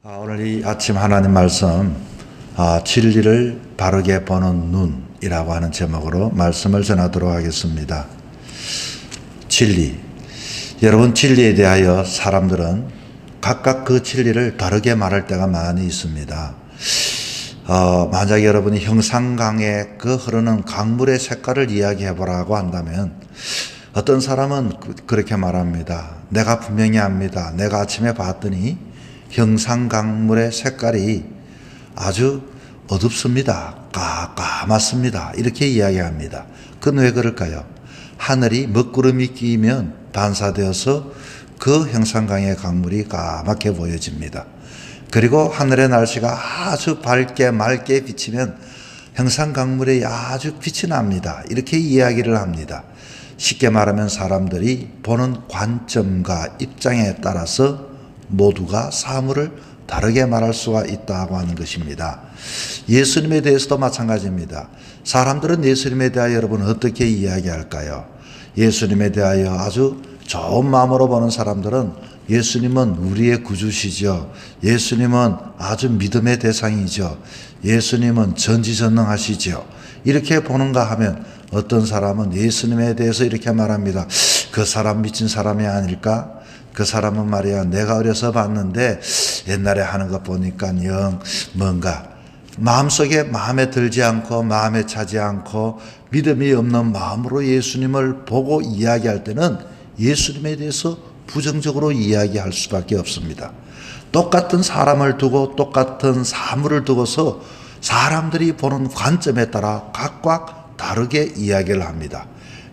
오늘 이 아침 하나님 말씀 진리를 바르게 보는 눈이라고 하는 제목으로 말씀을 전하도록 하겠습니다. 진리. 여러분, 진리에 대하여 사람들은 각각 그 진리를 다르게 말할 때가 많이 있습니다. 만약 여러분이 형산강에 그 흐르는 강물의 색깔을 이야기해 보라고 한다면 어떤 사람은 그렇게 말합니다. 내가 분명히 압니다. 내가 아침에 봤더니 형산강물의 색깔이 아주 어둡습니다. 까맣습니다. 이렇게 이야기합니다. 그건 왜 그럴까요? 하늘이 먹구름이 끼면 반사되어서 그 형산강의 강물이 까맣게 보여집니다. 그리고 하늘의 날씨가 아주 밝게 맑게 비치면 형산강물에 아주 빛이 납니다. 이렇게 이야기를 합니다. 쉽게 말하면 사람들이 보는 관점과 입장에 따라서 모두가 사물을 다르게 말할 수가 있다고 하는 것입니다. 예수님에 대해서도 마찬가지입니다. 사람들은 예수님에 대하여 여러분 어떻게 이야기할까요? 예수님에 대하여 아주 좋은 마음으로 보는 사람들은 예수님은 우리의 구주시죠. 예수님은 아주 믿음의 대상이죠. 예수님은 전지전능하시죠. 이렇게 보는가 하면 어떤 사람은 예수님에 대해서 이렇게 말합니다. 그 사람 미친 사람이 아닐까? 그 사람은 말이야, 내가 어려서 봤는데 옛날에 하는 것 보니까 영 뭔가 마음속에 마음에 들지 않고 마음에 차지 않고 믿음이 없는 마음으로 예수님을 보고 이야기할 때는 예수님에 대해서 부정적으로 이야기할 수밖에 없습니다. 똑같은 사람을 두고 똑같은 사물을 두고서 사람들이 보는 관점에 따라 각각 다르게 이야기를 합니다.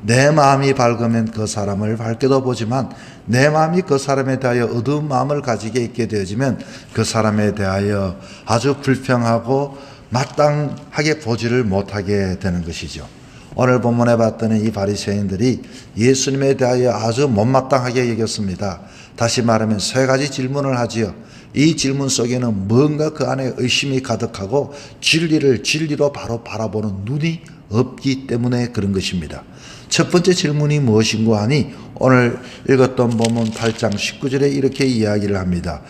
내 마음이 밝으면 그 사람을 밝게도 보지만 내 마음이 그 사람에 대하여 어두운 마음을 가지게 있게 되어지면 그 사람에 대하여 아주 불평하고 마땅하게 보지를 못하게 되는 것이죠. 오늘 본문에 봤더니 이 바리새인들이 예수님에 대하여 아주 못마땅하게 여겼습니다. 다시 말하면 세 가지 질문을 하지요. 이 질문 속에는 뭔가 그 안에 의심이 가득하고 진리를 진리로 바로 바라보는 눈이 없기 때문에 그런 것입니다. 첫 번째 질문이 무엇인고 하니 오늘 읽었던 본문 8장 19절에 이렇게 이야기를 합니다.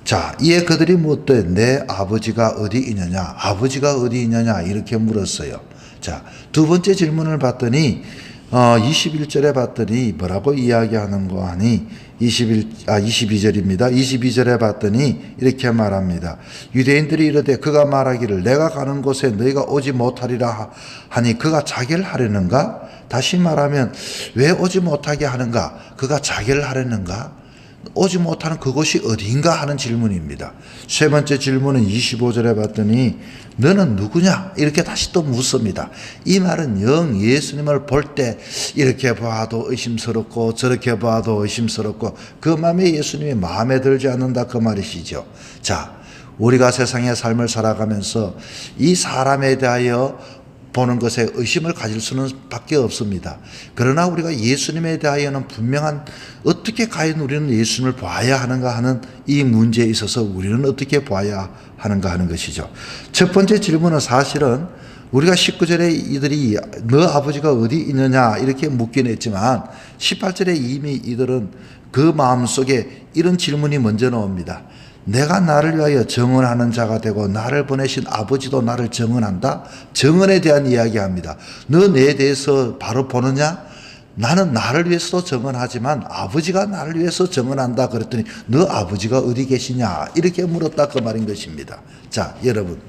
자, 이에 그들이 묻되 내 아버지가 어디 있느냐? 아버지가 어디 있느냐? 이렇게 물었어요. 자, 두 번째 질문을 봤더니 21절에 봤더니 뭐라고 이야기하는 거 하니 22절입니다. 22절에 봤더니 이렇게 말합니다. 유대인들이 이르되 그가 말하기를 내가 가는 곳에 너희가 오지 못하리라 하니 그가 자결 하려는가? 다시 말하면 왜 오지 못하게 하는가? 그가 자결 하려는가? 오지 못하는 그곳이 어디인가 하는 질문입니다. 세 번째 질문은 25절에 봤더니 너는 누구냐? 이렇게 다시 또 묻습니다. 이 말은 영 예수님을 볼 때 이렇게 봐도 의심스럽고 저렇게 봐도 의심스럽고 그 마음에 예수님이 마음에 들지 않는다 그 말이시죠. 자, 우리가 세상의 삶을 살아가면서 이 사람에 대하여 보는 것에 의심을 가질 수는 밖에 없습니다. 그러나 우리가 예수님에 대하여는 분명한 어떻게 과연 우리는 예수님을 봐야 하는가 하는 이 문제에 있어서 우리는 어떻게 봐야 하는가 하는 것이죠. 첫 번째 질문은 사실은 우리가 19절에 이들이 너 아버지가 어디 있느냐 이렇게 묻긴 했지만 18절에 이미 이들은 그 마음속에 이런 질문이 먼저 나옵니다. 내가 나를 위하여 정언하는 자가 되고 나를 보내신 아버지도 나를 정언한다. 정언에 대한 이야기합니다. 너 내 대해서 바로 보느냐? 나는 나를 위해서도 정언하지만 아버지가 나를 위해서 정언한다. 그랬더니 너 아버지가 어디 계시냐? 이렇게 물었다 그 말인 것입니다. 자, 여러분,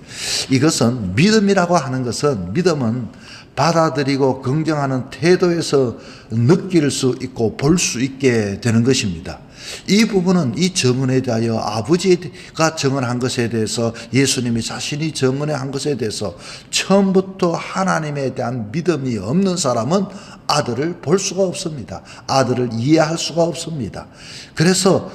이것은 믿음이라고 하는 것은 믿음은 받아들이고 긍정하는 태도에서 느낄 수 있고 볼 수 있게 되는 것입니다. 이 부분은 이 정언에 대하여 아버지가 정언한 것에 대해서 예수님이 자신이 정언한 것에 대해서 처음부터 하나님에 대한 믿음이 없는 사람은 아들을 볼 수가 없습니다. 아들을 이해할 수가 없습니다. 그래서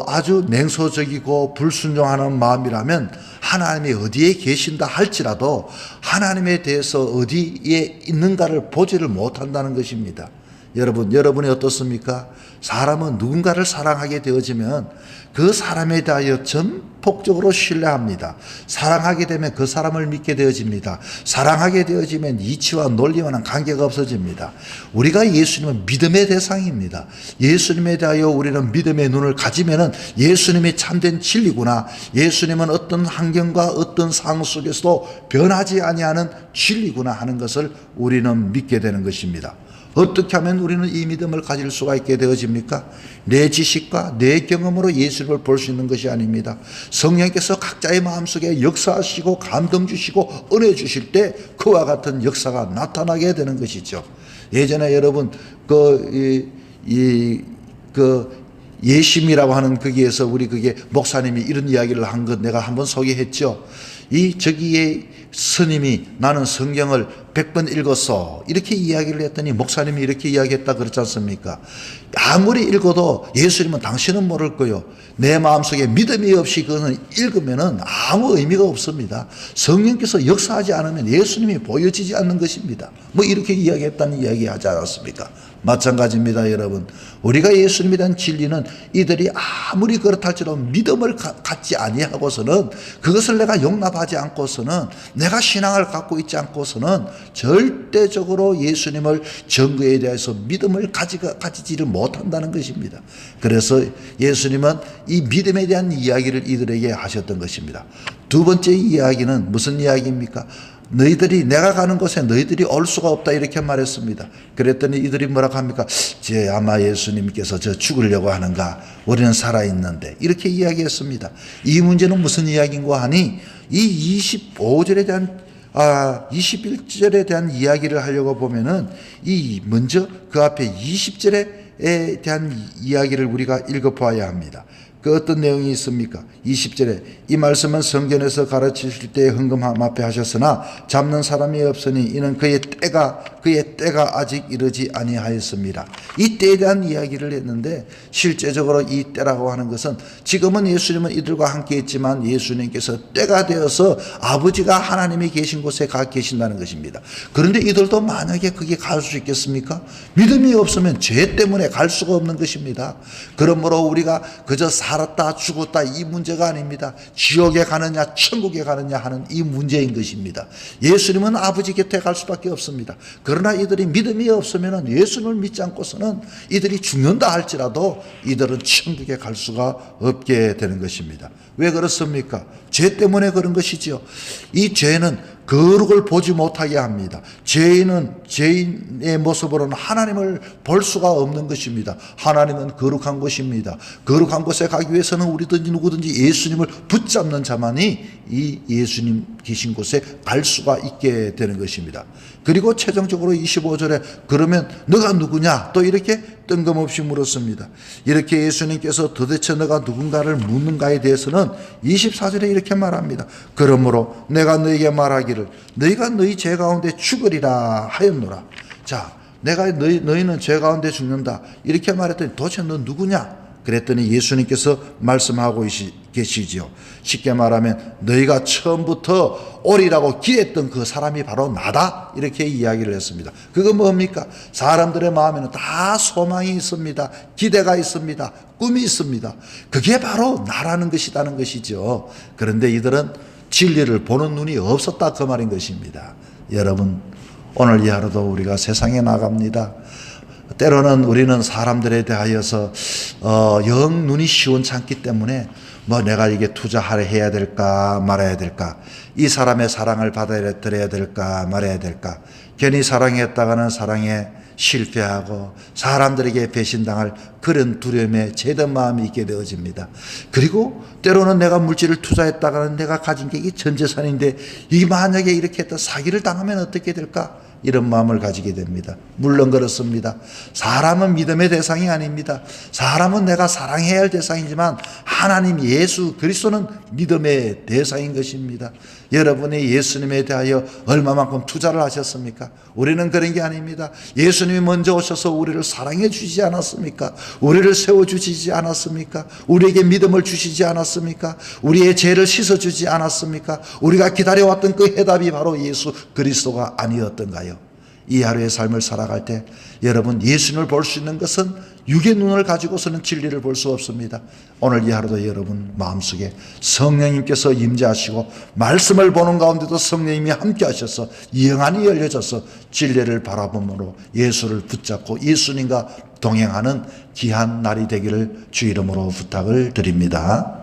아주 냉소적이고 불순종하는 마음이라면 하나님이 어디에 계신다 할지라도 하나님에 대해서 어디에 있는가를 보지를 못한다는 것입니다. 여러분이 어떻습니까? 사람은 누군가를 사랑하게 되어지면 그 사람에 대하여 전 폭적으로 신뢰합니다. 사랑하게 되면 그 사람을 믿게 되어집니다. 사랑하게 되어지면 이치와 논리와는 관계가 없어집니다. 우리가 예수님은 믿음의 대상입니다. 예수님에 대하여 우리는 믿음의 눈을 가지면은 예수님이 참된 진리구나, 예수님은 어떤 환경과 어떤 상황 속에서도 변하지 아니하는 진리구나 하는 것을 우리는 믿게 되는 것입니다. 어떻게 하면 우리는 이 믿음을 가질 수가 있게 되어집니까? 내 지식과 내 경험으로 예수님을 볼 수 있는 것이 아닙니다. 성령께서 각자의 마음속에 역사하시고 감동 주시고 은혜 주실 때 그와 같은 역사가 나타나게 되는 것이죠. 예전에 여러분 예심이라고 하는 거기에서 우리 그게 목사님이 이런 이야기를 한 것 내가 한번 소개했죠. 저기에 스님이 나는 성경을 100번 읽었어 이렇게 이야기를 했더니 목사님이 이렇게 이야기했다 그렇지 않습니까? 아무리 읽어도 예수님은 당신은 모를 거요. 내 마음속에 믿음이 없이 그거는 읽으면은 아무 의미가 없습니다. 성령께서 역사하지 않으면 예수님이 보여지지 않는 것입니다. 뭐 이렇게 이야기했다는 이야기 하지 않았습니까? 마찬가지입니다, 여러분. 우리가 예수님에 대한 진리는 이들이 아무리 그렇다 할지라도 믿음을 갖지 아니하고서는, 그것을 내가 용납하지 않고서는, 내가 신앙을 갖고 있지 않고서는 절대적으로 예수님을 증거에 대해서 믿음을 가지지를 못한다는 것입니다. 그래서 예수님은 이 믿음에 대한 이야기를 이들에게 하셨던 것입니다. 두 번째 이야기는 무슨 이야기입니까? 너희들이 내가 가는 곳에 너희들이 올 수가 없다 이렇게 말했습니다. 그랬더니 이들이 뭐라고 합니까? 아마 예수님께서 죽으려고 하는가? 우리는 살아있는데 이렇게 이야기했습니다. 이 문제는 무슨 이야기인가 하니 이 25절에 대한 21절에 대한 이야기를 하려고 보면은 먼저 그 앞에 20절에 대한 이야기를 우리가 읽어보아야 합니다. 그 어떤 내용이 있습니까? 20절에 이 말씀은 성전에서 가르치실 때 헌금함 앞에 하셨으나 잡는 사람이 없으니 이는 그의 때가 아직 이르지 아니하였습니다. 이 때에 대한 이야기를 했는데 실제적으로 이 때라고 하는 것은 지금은 예수님은 이들과 함께 있지만 예수님께서 때가 되어서 아버지가 하나님이 계신 곳에 가 계신다는 것입니다. 그런데 이들도 만약에 거기에 갈 수 있겠습니까? 믿음이 없으면 죄 때문에 갈 수가 없는 것입니다. 그러므로 우리가 그저 살았다 죽었다 이 문제가 아닙니다. 지옥에 가느냐 천국에 가느냐 하는 이 문제인 것입니다. 예수님은 아버지 곁에 갈 수밖에 없습니다. 그러나 이들이 믿음이 없으면 예수님을 믿지 않고서는 이들이 죽는다 할지라도 이들은 천국에 갈 수가 없게 되는 것입니다. 왜 그렇습니까? 죄 때문에 그런 것이죠. 이 죄는 거룩을 보지 못하게 합니다. 죄인의 모습으로는 하나님을 볼 수가 없는 것입니다. 하나님은 거룩한 곳입니다. 거룩한 곳에 가기 위해서는 우리든지 누구든지 예수님을 붙잡는 자만이 이 예수님 계신 곳에 갈 수가 있게 되는 것입니다. 그리고 최종적으로 25절에 그러면 너가 누구냐? 또 이렇게 뜬금없이 물었습니다. 이렇게 예수님께서 도대체 너가 누군가를 묻는가에 대해서는 24절에 이렇게 말합니다. 그러므로 내가 너에게 말하기를 너희가 너희 죄 가운데 죽으리라 하였노라. 자, 너희는 죄 가운데 죽는다 이렇게 말했더니 도대체 너 누구냐? 그랬더니 예수님께서 말씀하고 계시지요. 쉽게 말하면 너희가 처음부터 오리라고 기대했던 그 사람이 바로 나다 이렇게 이야기를 했습니다. 그건 뭡니까? 사람들의 마음에는 다 소망이 있습니다. 기대가 있습니다. 꿈이 있습니다. 그게 바로 나라는 것이라는 것이죠. 그런데 이들은 진리를 보는 눈이 없었다 그 말인 것입니다. 여러분, 오늘 이 하루도 우리가 세상에 나갑니다. 때로는 우리는 사람들에 대하여서 영 눈이 시원찮기 때문에 내가 이게 해야 될까 말아야 될까, 이 사람의 사랑을 받아들여야 될까 말아야 될까, 괜히 사랑했다가는 사랑에 실패하고 사람들에게 배신당할 그런 두려움에 죄된 마음이 있게 되어집니다. 그리고 때로는 내가 물질을 투자했다가는 내가 가진 게 이 전 재산인데 이 만약에 이렇게 했다 사기를 당하면 어떻게 될까? 이런 마음을 가지게 됩니다. 물론 그렇습니다. 사람은 믿음의 대상이 아닙니다. 사람은 내가 사랑해야 할 대상이지만 하나님 예수 그리스도는 믿음의 대상인 것입니다. 여러분이 예수님에 대하여 얼마만큼 투자를 하셨습니까? 우리는 그런 게 아닙니다. 예수님이 먼저 오셔서 우리를 사랑해 주시지 않았습니까? 우리를 세워주시지 않았습니까? 우리에게 믿음을 주시지 않았습니까? 우리의 죄를 씻어주지 않았습니까? 우리가 기다려왔던 그 해답이 바로 예수 그리스도가 아니었던가요? 이 하루의 삶을 살아갈 때 여러분 예수님을 볼 수 있는 것은 육의 눈을 가지고서는 진리를 볼 수 없습니다. 오늘 이 하루도 여러분 마음속에 성령님께서 임재하시고 말씀을 보는 가운데도 성령님이 함께 하셔서 영안이 열려져서 진리를 바라봄으로 예수를 붙잡고 예수님과 동행하는 귀한 날이 되기를 주 이름으로 부탁을 드립니다.